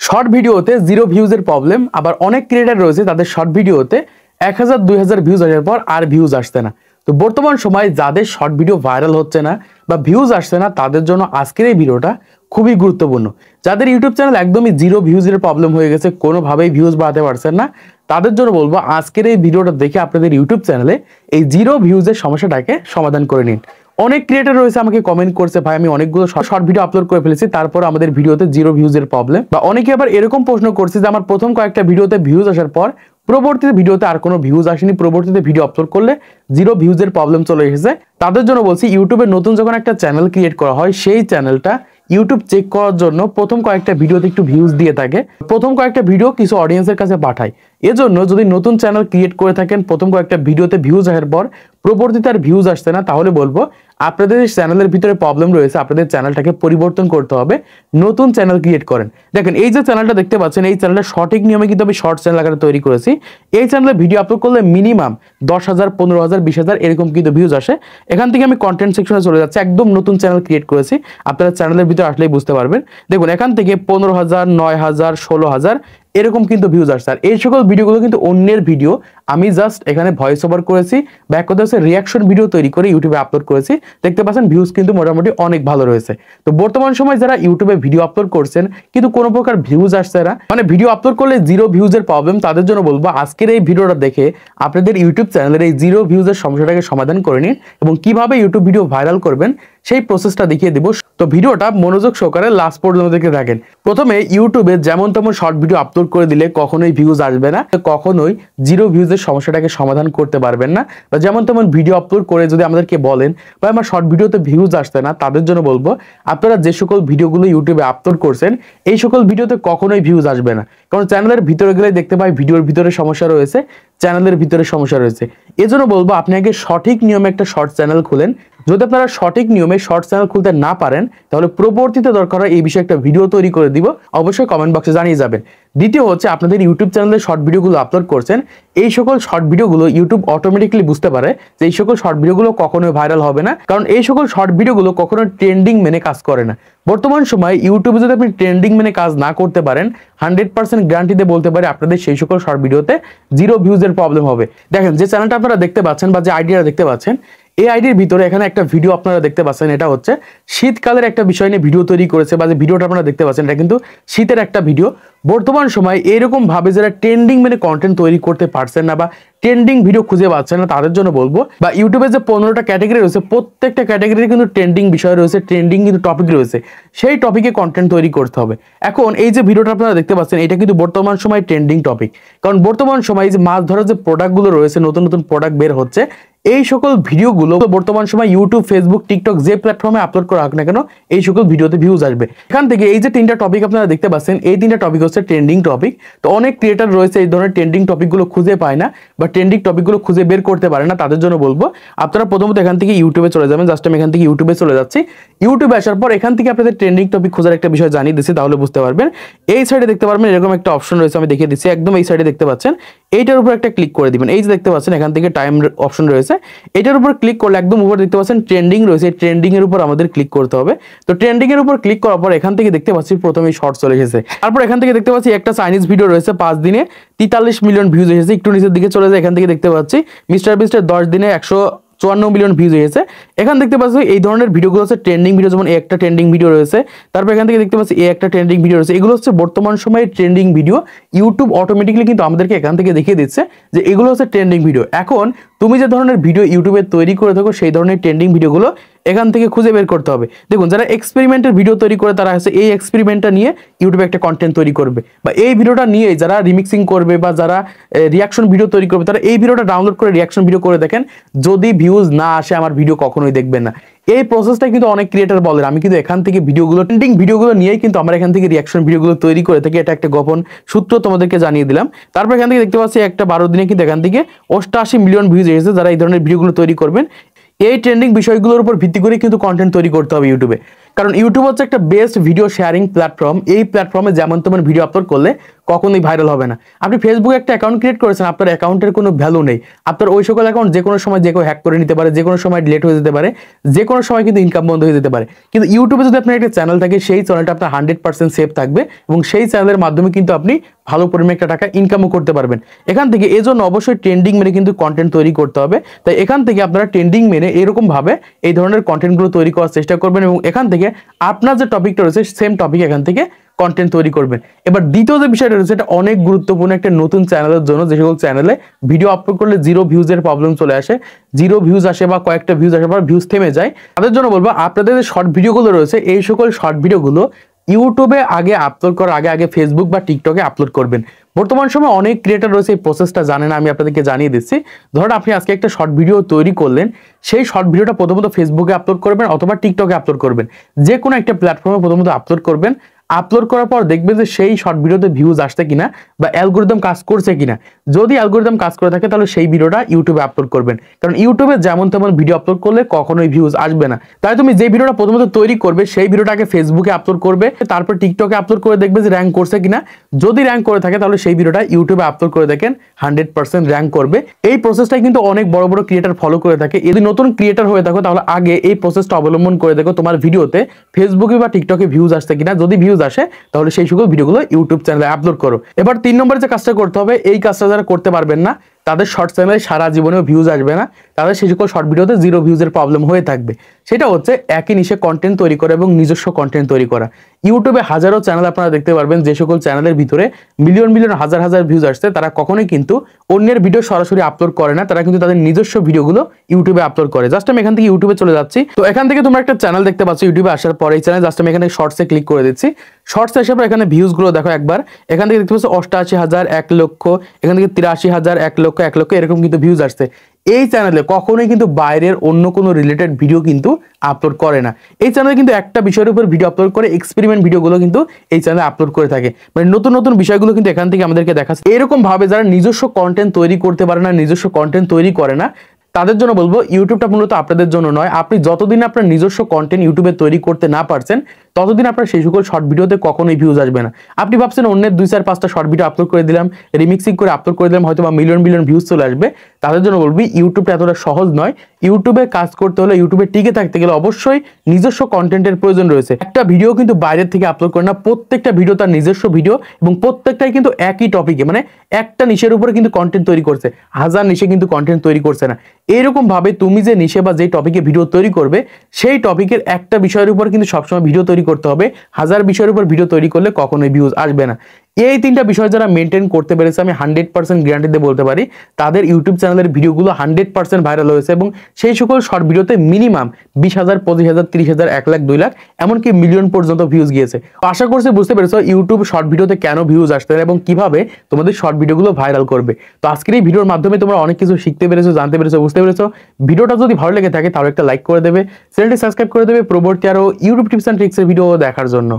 Short ভিডিওতে 0 ভিউজের problem. আবার অনেক ক্রিয়েটার রয়েছে তাদের শর্ট ভিডিওতে 1000 2000 ভিউজ আসার পর আর ভিউজ আসছে না। তো বর্তমান সময়ে যাদের শর্ট ভিডিও ভাইরাল হচ্ছে না বা ভিউজ আসছে না তাদের জন্য আজকের এই ভিডিওটা খুবই গুরুত্বপূর্ণ। যাদের ইউটিউব চ্যানেল একদমই 0 ভিউজের প্রবলেম হয়ে গেছে, কোনোভাবেই ভিউজ বাড়াতে পারছেন না, তাদের জন্য বলবো আজকের এই ভিডিওটা দেখে আপনাদের ইউটিউব চ্যানেলে এই 0 ভিউজের সমস্যাটাকে সমাধান করে নিন। অনেক ক্রিয়েটর রয়েছে আমাকে কমেন্ট করছে, ভাই আমি অনেকগুলো শর্ট ভিডিও আপলোড করে ফেলেছি, তারপর আমাদের ভিডিওতে 0 ভিউজের প্রবলেম। বা অনেকে আবার এরকম প্রশ্ন করছে যে আমার প্রথম কয়েকটা ভিডিওতে ভিউজ আসার পর পরবর্তীতে ভিডিওতে আর কোনো ভিউজ আসেনি, পরবর্তীতে ভিডিও আপলোড করলে 0 ভিউজের প্রবলেম চলে এসেছে। তাদের জন্য বলছি, ইউটিউবে নতুন যখন একটা চ্যানেল ক্রিয়েট করা হয় সেই চ্যানেলটা ইউটিউব চেক করার জন্য প্রথম কয়েকটা ভিডিওতে একটু ভিউজ দিয়ে থাকে, প্রথম কয়েকটা ভিডিও কিছু অডিয়েন্সের কাছে পাঠায়। এজন্য যদি নতুন চ্যানেল ক্রিয়েট করে থাকেন, প্রথম কয়েকটা ভিডিওতে ভিউজ আসার পর পরবর্তীতে আর ভিউজ আসছে না, তাহলে বলবো আপনাদের চ্যানেলের ভিতরে প্রবলেম রয়েছে, আপনাদের চ্যানেলটাকে পরিবর্তন করতে হবে, নতুন চ্যানেল ক্রিয়েট করেন। দেখেন এই যে চ্যানেলটা দেখতে পাচ্ছেন, এই চ্যানেলটা সঠিক নিয়মে কিন্তু আমি শর্ট চ্যানেল আকারে তৈরি করেছি। এই চ্যানেলে ভিডিও আপলোড করলে মিনিমাম 10,000 15,000 20,000 এরকম কিন্তু ভিউজ আসে। এখান থেকে আমি কন্টেন্ট সেকশনে চলে যাচ্ছি, একদম নতুন চ্যানেল ক্রিয়েট করেছি, আপনারা চ্যানেলের ভিতরে আসলেই বুঝতে পারবেন। দেখুন এখান থেকে 15,000 9,000 16,000 এরকম কিন্তু ভিউজ আসছে। আর এই সকল ভিডিওগুলো কিন্তু অন্যের ভিডিও, আমি জাস্ট এখানে ভয়েস ওভার করেছি বা এক কথা হচ্ছে রিয়াকশন ভিডিও তৈরি করে ইউটিউবে আপলোড করেছি। দেখতে পাচ্ছেন ভিউজ কিন্তু মোটামুটি অনেক ভালো রয়েছে। তো বর্তমান সময় যারা ইউটিউবে ভিডিও আপলোড করছেন কিন্তু কোনো প্রকার ভিউজ আসছে না, মানে ভিডিও আপলোড করলে 0 ভিউজের প্রবলেম, তাদের জন্য বলবো আজকের এই ভিডিওটা দেখে আপনাদের ইউটিউব চ্যানেলের এই 0 ভিউজের সমস্যাটাকে সমাধান করে নিন এবং কিভাবে ইউটিউব ভিডিও ভাইরাল করবেন সেই প্রসেসটা দেখিয়ে দিব। তো ভিডিওটা মনোযোগ সহকারে লাস্ট পর্যন্ত দেখে থাকেন। প্রথমে ইউটিউবে যেমন তেমন শর্ট ভিডিও আপলোড করে দিলে কখনোই ভিউজ আসবে না, কখনোই 0 ভিউজের সমস্যাটাকে সমাধান করতে পারবেন না। বা যেমন তেমন ভিডিও আপলোড করে যদি আমাদেরকে বলেন বা আমার শর্ট ভিডিওতে ভিউজ আসছে না, তাদের জন্য বলবো আপনারা যে সকল ভিডিওগুলো ইউটিউবে আপলোড করছেন এই সকল ভিডিওতে কখনোই ভিউজ আসবে না। কারণ চ্যানেলের ভিতরে গেলে দেখতে পাই ভিডিওর ভিতরে সমস্যা রয়েছে, চ্যানেলের ভিতরে সমস্যা রয়েছে। এজন্য বলবো আপনি আগে সঠিক নিয়মে একটা শর্ট চ্যানেল খুলেন। যদি আপনারা সঠিক নিয়মে শর্ট চ্যানেল খুলতে না পারেন, তাহলে পরবর্তীতে দরকার হয় এই বিষয়ে একটা ভিডিও তৈরি করে দিব, অবশ্যই কমেন্ট বক্সে জানিয়ে যাবেন। দ্বিতীয় হচ্ছে, আপনাদের ইউটিউব চ্যানেলে শর্ট ভিডিওগুলো আপলোড করছেন, এই সকল শর্ট ভিডিওগুলো ইউটিউব অটোমেটিক্যালি বুঝতে পারে যে এই সকল শর্ট ভিডিওগুলো কখনোই ভাইরাল হবে না, কারণ এই সকল শর্ট ভিডিওগুলো কখনো ট্রেন্ডিং মেনে কাজ করে না। বর্তমান সময়ে ইউটিউবে যদি আপনি ট্রেন্ডিং মেনে কাজ না করতে পারেন, 100% গ্যারান্টিতে বলতে পারে আপনাদের সেই সকল শর্ট ভিডিওতে 0 ভিউজের প্রবলেম হবে। দেখেন যে চ্যানেলটা আপনারা দেখতে পাচ্ছেন বা যে আইডিয়াটা দেখতে পাচ্ছেন, এই আইডির ভিতরে এখানে একটা ভিডিও আপনারা দেখতে পাচ্ছেন, এটা হচ্ছে শীতকালের একটা বিষয় নিয়ে ভিডিও তৈরি করেছে, বা যে ভিডিওটা আপনারা দেখতে পাচ্ছেন এটা কিন্তু শীতের একটা ভিডিও। বর্তমান সময় এরকম ভাবে যারা ট্রেন্ডিং মেনে কন্টেন্ট তৈরি করতে পারছেন না বা ট্রেন্ডিং ভিডিও খুঁজে পাচ্ছেন না, তাদের জন্য বলবো বা ইউটিউবে যে 15টা ক্যাটাগরি রয়েছে, প্রত্যেকটা ক্যাটাগরির কিন্তু ট্রেন্ডিং বিষয় রয়েছে, ট্রেন্ডিং কিন্তু টপিক রয়েছে, সেই টপিকে কন্টেন্ট তৈরি করতে হবে। এখন এই যে ভিডিওটা আপনারা দেখতে পাচ্ছেন এটা কিন্তু বর্তমান সময় ট্রেন্ডিং টপিক, কারণ বর্তমান সময় যে মাছ ধরার যে প্রোডাক্টগুলো রয়েছে, নতুন নতুন প্রোডাক্ট বের হচ্ছে, এই সকল ভিডিওগুলো বর্তমান সময় ইউটিউব ফেসবুক টিকটক যে প্ল্যাটফর্মে আপলোড করা হোক না কেন, এই সকল ভিডিওতে ভিউজ আসবে। এখান থেকে এই যে 3টা টপিক আপনারা দেখতে পাচ্ছেন, এই 3টা টপিক হচ্ছে ট্রেন্ডিং টপিক। তো অনেক ক্রিয়েটার রয়েছে এই ধরনের ট্রেন্ডিং টপিকগুলো খুঁজে পায় না বা ট্রেন্ডিং টপিকগুলো খুঁজে বের করতে পারে না, তাদের জন্য বলবো আপনারা প্রথমত এখান থেকে ইউটিউবে চলে যাবেন। জাস্ট আমি এখান থেকে ইউটিউবে চলে যাচ্ছি। ইউটিউবে আসার পর এখান থেকে আপনাদের ট্রেন্ডিং টপিক খোঁজার একটা বিষয় জানিয়ে দিচ্ছি, তাহলে বুঝতে পারবেন। এই সাইডে দেখতে পারবেন এরকম একটা অপশন রয়েছে, আমি দেখিয়ে দিচ্ছি, একদম এই সাইডে দেখতে পাচ্ছেন, এইটার উপর একটা ক্লিক করে দিবেন। এই যে দেখতে পাচ্ছেন এখান থেকে টাইম অপশন রয়েছে, এটার উপর ক্লিক করলে একদম উপরে দেখতে পাচ্ছেন ট্রেন্ডিং রয়েছে, ট্রেন্ডিং এর উপর আমাদের ক্লিক করতে হবে। তো ট্রেন্ডিং এর উপর ক্লিক করার পর এখান থেকে দেখতে পাচ্ছি প্রথমেই শর্ট চলে এসেছে। তারপর এখান থেকে দেখতে পাচ্ছি একটা চাইনিজ ভিডিও রয়েছে, 5 দিনে 43 মিলিয়ন ভিউজ এসেছে। একটু নিচের দিকে চলে যায়, এখান থেকে দেখতে পাচ্ছি মিস্টার বিস্টের 10 দিনে 154 মিলিয়ন ভিউজ হয়েছে। এখান দেখতে পাচ্ছি এই ধরনের ভিডিওগুলো হচ্ছে ট্রেন্ডিং ভিডিও, যেমন একটা ট্রেন্ডিং ভিডিও রয়েছে, তারপর এখান থেকে দেখতে পাচ্ছি একটা ট্রেন্ডিং ভিডিও রয়েছে। এগুলো হচ্ছে বর্তমান সময়ে ট্রেন্ডিং ভিডিও, ইউটিউব অটোমেটিক্যালি কিন্তু আমাদেরকে এখান থেকে দেখিয়ে দিচ্ছে যে এগুলো হচ্ছে ট্রেন্ডিং ভিডিও। এখন তুমি যে ধরনের ভিডিও ইউটিউবে তৈরি করে থাকো সেই ধরনের ট্রেন্ডিং ভিডিওগুলো এখান থেকে খুঁজে বের করতে হবে। দেখুন যারা এক্সপেরিমেন্টের ভিডিও তৈরি করে তারা হচ্ছে এই এক্সপেরিমেন্টটা নিয়ে ইউটিউবে একটা কন্টেন্ট তৈরি করবে, বা এই ভিডিওটা নিয়ে যারা রিমিক্সিং করবে বা যারা রিয়াকশন ভিডিও তৈরি করবে তারা এই ভিডিওটা ডাউনলোড করে রিয়াকশন ভিডিও করে দেখেন। যদি ভিউজ না আসে আমার ভিডিও কখনোই দেখবেন না। এই প্রসেসটা কিন্তু অনেক ক্রিয়েটর বলেন, আমি কিন্তু এখান থেকে ভিডিওগুলো ট্রেন্ডিং ভিডিওগুলো নিয়েই কিন্তু আমরা এখান থেকে রিয়াকশন ভিডিওগুলো তৈরি করে থাকি। এটা একটা গোপন সূত্র তোমাদেরকে জানিয়ে দিলাম। তারপর এখান থেকে দেখতে পাচ্ছি একটা 12 দিনে কিন্তু এখান থেকে 88 মিলিয়ন ভিউজ এসেছে। যারা এই ধরনের ভিডিওগুলো তৈরি করবেন, এই ট্রেন্ডিং বিষয়গুলোর উপর ভিত্তি করে কিন্তু কন্টেন্ট তৈরি করতে হবে ইউটিউবে। কারণ ইউটিউব হচ্ছে একটা বেস্ট ভিডিও শেয়ারিং প্ল্যাটফর্ম। এই প্ল্যাটফর্মে যেমন তেমন ভিডিও আপলোড করলে কখনোই ভাইরাল হবে না। আপনি ফেসবুকে একটা অ্যাকাউন্ট ক্রিয়েট করেছেন, আপনার অ্যাকাউন্টের কোনো ভ্যালু নেই। আপনার ওই সকল অ্যাকাউন্ট যে কোনো সময় যে কেউ হ্যাক করে নিতে পারে, যে কোনো সময় ডিলিট হয়ে যেতে পারে, যে কোনো সময় কিন্তু ইনকাম বন্ধ হয়ে যেতে পারে। কিন্তু ইউটিউবে যদি আপনার একটা চ্যানেল থাকে, সেই চ্যানেলটা আপনার 100% সেফ থাকবে এবং সেই চ্যানেলের মাধ্যমে কিন্তু আপনি ভালো পরিমাণে একটা টাকা ইনকামও করতে পারবেন এখান থেকে। এই জন্য অবশ্যই ট্রেন্ডিং মেনে কিন্তু কন্টেন্ট তৈরি করতে হবে। তাই এখান থেকে আপনারা ট্রেন্ডিং মেনে এরকম ভাবে এই ধরনের কন্টেন্টগুলো তৈরি করার চেষ্টা করবেন এবং এখান থেকে আপনার যে টপিকটা রয়েছে সেম টপিক এখান থেকে কন্টেন্ট তৈরি করবেন। এবার দ্বিতীয় যে বিষয়টা রয়েছে, এটা অনেক গুরুত্বপূর্ণ একটা নতুন চ্যানেলের জন্য, যে সকল চ্যানেলে ভিডিও আপলোড করলে 0 ভিউজের প্রবলেম চলে আসে, 0 ভিউজ আসে বা কয়েকটা ভিউজ আসে বা ভিউজ থেমে যায়, তাদের জন্য বলবো আপনাদের যে শর্ট ভিডিওগুলো রয়েছে এই সকল শর্ট ভিডিওগুলো ইউটিউবে আগে আপলোড করার আগে ফেসবুক বা টিকটকে আপলোড করবেন। বর্তমান সময় অনেক ক্রিয়েটর রয়েছে এই প্রসেসটা জানে না, আমি আপনাদেরকে জানিয়ে দিচ্ছি। ধরুন আপনি আজকে একটা শর্ট ভিডিও তৈরি করলেন, সেই শর্ট ভিডিওটা প্রথমত ফেসবুকে আপলোড করবেন অথবা টিকটকে আপলোড করবেন, যে কোনো একটা প্ল্যাটফর্মে প্রথমত আপলোড করবেন। আপলোড করার পর দেখবেন যে সেই শর্ট ভিডিওতে ভিউজ আসছে কিনা বা অ্যালগরিদম কাজ করছে কিনা। যদি অ্যালগরিদম কাজ করে থাকে তাহলে সেই ভিডিওটা ইউটিউবে আপলোড করবেন, কারণ ইউটিউবে যেমন তেমন ভিডিও আপলোড করলে কখনোই ভিউজ আসবে না। তাই তুমি যে ভিডিওটা প্রথমত তৈরি করবে সেই ভিডিওটাকে ফেসবুকে আপলোড করবে, তারপর টিকটকে আপলোড করে দেখবে যে র্যাঙ্ক করছে কিনা। যদি র্যাঙ্ক করে থাকে তাহলে সেই ভিডিওটা ইউটিউবে আপলোড করে দেখেন 100% র্যাঙ্ক করবে। এই প্রসেসটাই কিন্তু অনেক বড় বড় ক্রিয়েটার ফলো করে থাকে। যদি নতুন ক্রিয়েটার হয়ে থাকো তাহলে আগে এই প্রসেসটা অবলম্বন করে দেখো তোমার ভিডিওতে ফেসবুকে বা টিকটকে ভিউজ আসছে কিনা। যদি ভিউজ আসে তাহলে সেই সকল ভিডিওগুলো ইউটিউব চ্যানেলে আপলোড করো। এবার 3 নম্বরে যে কাজটা করতে হবে, এই কাজটা যারা করতে পারবেন না তাদের শর্ট চ্যানেলে সারা জীবনেও ভিউজ আসবে না, তাদের সেই সকল শর্ট ভিডিওতে 0 ভিউজের প্রবলেম হয়ে থাকবে। সেটা হচ্ছে একই নিশে কন্টেন্ট তৈরি করা এবং নিজস্ব কন্টেন্ট তৈরি করা। ইউটিউবে হাজারো চ্যানেল আপনারা দেখতে পারবেন, যে সকল চ্যানেলের ভিতরে মিলিয়ন মিলিয়ন হাজার হাজার ভিউজ আসছে, তারা কখনোই কিন্তু অন্যের ভিডিও সরাসরি আপলোড করে না, তারা কিন্তু তাদের নিজস্ব ভিডিওগুলো ইউটিউবে আপলোড করে। জাস্ট আমি এখান থেকে ইউটিউবে চলে যাচ্ছি। তো এখান থেকে তোমরা একটা চ্যানেল দেখতে পাচ্ছ ইউটিউবে আসার পরে, এই চ্যানেল জাস্ট আমি এখানে শর্টসে ক্লিক করে দিচ্ছি। শর্টস এসে পর এখানে ভিউজগুলো দেখো একবার, এখান থেকে দেখতে পাচ্ছ 88,000, 1 লক্ষ, এখান থেকে 83,000, 1 লক্ষ, 1 লক্ষ এরকম কিন্তু ভিউজ আসছে। এই চ্যানেলে কখনোই কিন্তু বাইরের অন্য কোনো রিলেটেড ভিডিও কিন্তু আপলোড করে না। এই চ্যানেলে কিন্তু একটা বিষয়ের উপর ভিডিও আপলোড করে, এক্সপেরিমেন্ট ভিডিওগুলো কিন্তু এই চ্যানেলে আপলোড করে থাকে। মানে নতুন নতুন বিষয়গুলো কিন্তু এখান থেকে আমাদেরকে দেখাচ্ছে। এরকম ভাবে যারা নিজস্ব কন্টেন্ট তৈরি করতে পারে না, নিজস্ব কন্টেন্ট তৈরি করে না, তাদের জন্য বলবো ইউটিউবটা মূলত আপনাদের জন্য নয়। আপনি যতদিন আপনার নিজস্ব কন্টেন্ট ইউটিউবে তৈরি করতে না পারছেন ততদিন আপনার সেই সকল শর্ট ভিডিওতে কখনোই ভিউজ আসবে না। আপনি ভাবছেন অন্যের 2-4-5টা শর্ট ভিডিও আপলোড করে দিলাম, রিমিক্সিং করে আপলোড করে দিলাম, হয়তো বা মিলিয়ন মিলিয়ন ভিউজ চলে আসবে। তাদের জন্য বলবি ইউটিউবটা এতটা সহজ নয়। ইউটিউবে কাজ করতে হলে, ইউটিউবে টিকে থাকতে গেলে অবশ্যই নিজস্ব কন্টেন্টের প্রয়োজন রয়েছে। একটা ভিডিও কিন্তু বাইরের থেকে আপলোড করে না, প্রত্যেকটা ভিডিও তার নিজস্ব ভিডিও এবং প্রত্যেকটাই কিন্তু একই টপিকে, মানে একটা নিশের উপরে কিন্তু কন্টেন্ট তৈরি করছে, হাজার নিশে কিন্তু কন্টেন্ট তৈরি করছে না। এরকম ভাবে তুমি যে নিশে বা যে টপিকে ভিডিও তৈরি করবে সেই টপিকের একটা বিষয়ের উপর কিন্তু সবসময় ভিডিও তৈরি করতে হবে। হাজার বিষয়ের উপর ভিডিও তৈরি করলে কখনোই ভিউজ আসবে না। এই 3টা বিষয় যারা মেনটেন করতে পেরেছে, আমি 100% গ্যারান্টি দিয়ে বলতে পারি তাদের ইউটিউব চ্যানেলের ভিডিওগুলো 100% ভাইরাল হয়েছে এবং সেই সকল শর্ট ভিডিওতে মিনিমাম 20,000, 25,000, 30,000, 1 লাখ, 2 লাখ এমনকি মিলিয়ন পর্যন্ত ভিউজ গিয়েছে। আশা করছি বুঝতে পেরেছো ইউটিউব শর্ট ভিডিওতে কেন ভিউজ আসতে এবং কিভাবে তোমাদের শর্ট ভিডিওগুলো ভাইরাল করবে। তো আজকের এই ভিডিওর মাধ্যমে তোমরা অনেক কিছু শিখতে পেরেছো, জানতে পেরেছো, বুঝতে পেরেছো। ভিডিওটা যদি ভালো লেগে থাকে তাহলে একটা লাইক করে দেবে, চ্যানেলটি সাবস্ক্রাইব করে দেবে পরবর্তী আরো ইউটিউব টিপস এন্ড ট্রিক্সের ভিডিও দেখার জন্য।